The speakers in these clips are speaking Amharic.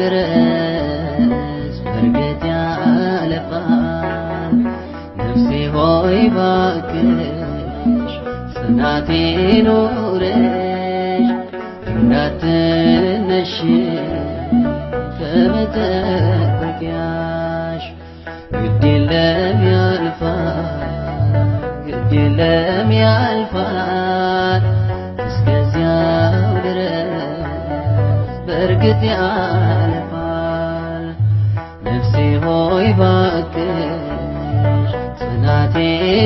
ድረስ በእርግጥ ያልፋል። ነፍሴ ሆይ ባክሽ ጽናቴ ኑረሽ እንዳትነሺ ከመጠበቂያሽ። ግድ የለም ያልፋል፣ ግድ የለም ያልፋል። እስከዚያው ድረስ በእርግጥ ያልፋል። ነፍሴ ሆይ ባክሽ ጽናቴ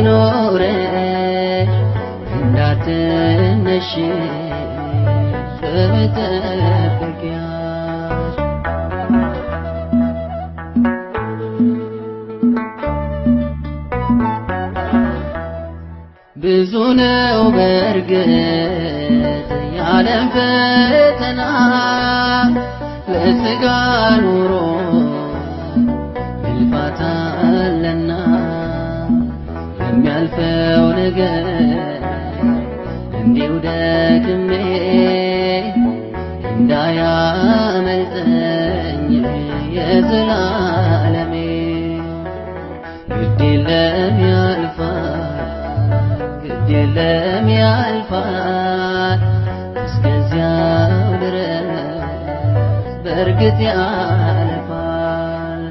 ኑረሽ እንዳትነሺ ከመጠበቂያሽ። ብዙ ነው በእርግጥ የዓለም ፈተና ለሥጋ ኑሮ ልፋት አለና የሚያልፈው ነገር እንዲሁ ደክሜ እንዳያመልጠኝ የዘላለሜ። ግድ የለም ያልፋል፣ ግድ የለም ያልፋል። እስከዚያው ድረስ በእርግጥ ያልፋል።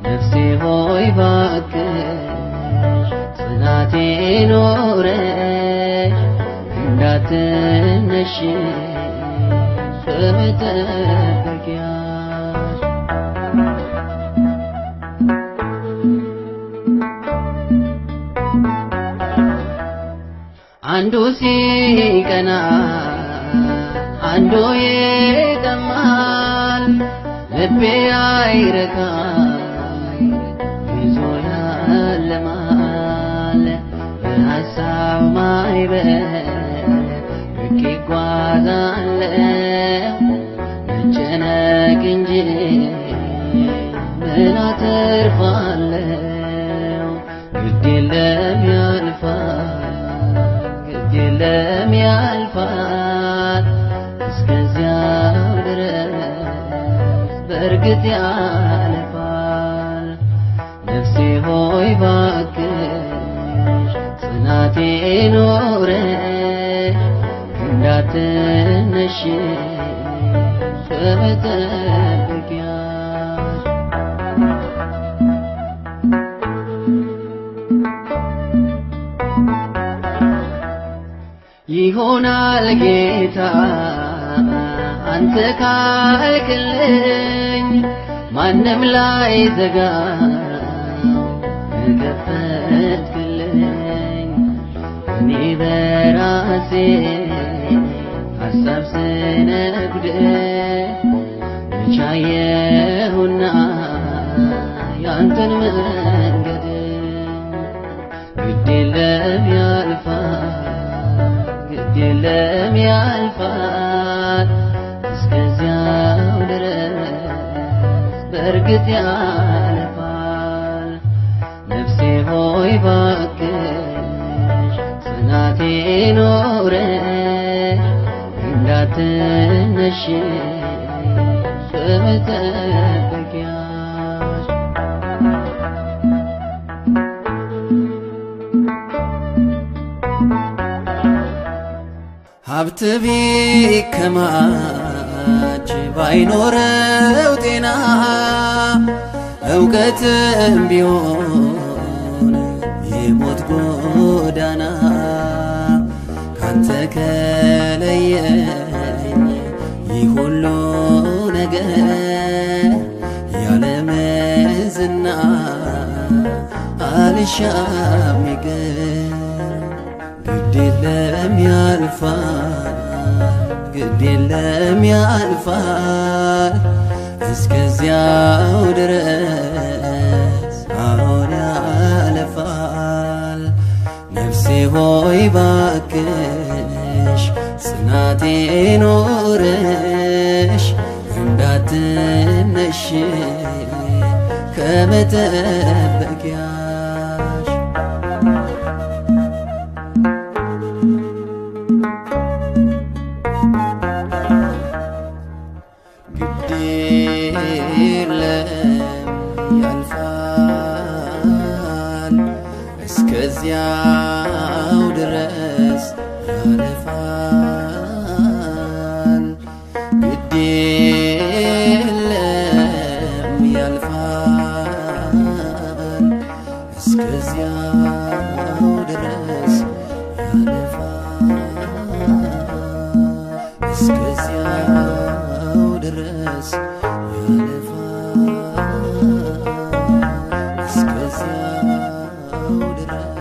ነፍሴ ሆይ ባክሽ ጽናቴ ኑረሽ እንዳትነሺ ከመጠበቂያሽ። አንዱ ሲቀና አንዱ ይጠማል፣ ልቤ አይረካም ይዞ ያለማል። በሐሳብ ማዕበል ርቄ እጓዛለሁ መጨነቅ እንጂ ምን አተርፋለሁ? ግድ የለም ያልፋል፣ ግድ የለም ያልፋል። እስከዚያው ድረስ በእርግጥ ያልፋል። ነፍሴ ሆይ ባክሽ ጽናቴ ኑረሽ እንዳትነሺ ከመጠበቂያሽ። ይሆናል ጌታ አንተ ካልክልኝ ማንም ላይ ዘጋ ከፈትክልኝ። እኔ በራሴ ሐሳብ ስነግድ ብቻየሁና ያንተን መንገድ። ግድ የለም ያልፋል፣ ግድ የለም ያልፋል። እስከዚያው ድረስ በእርግጥ ያልፋል። ነፍሴ ሆይ ባክሽ ጽናቴ ኑረሽ እንዳትነሺ ከመጠበቂያሽ። ሀብት ቢከማች ባይኖረው ጤና እውቀትም ቢሆን የሞት ጎዳና ካንተ ከለየኝ ይህ ሁሉ ነገር ያለም ዝና አልሻም ይቅር። ግድ የለም ያልፋል፣ ግድ የለም ያልፋል። እስከዚያው ድረስ አሁን ያልፋል። ነፍሴ ሆይ ባክሽ ጽናቴ ኑረሽ እንዳትነሺ ከመጠበቂያሽ። ግድ እስከዚያው ድረስ ያልፋል። ግድ የለም ያልፋል። እስከዚያው ድረስ ያልፋል። እስከዚያው ድረስ ያልፋል። እስከዚያው ድረስ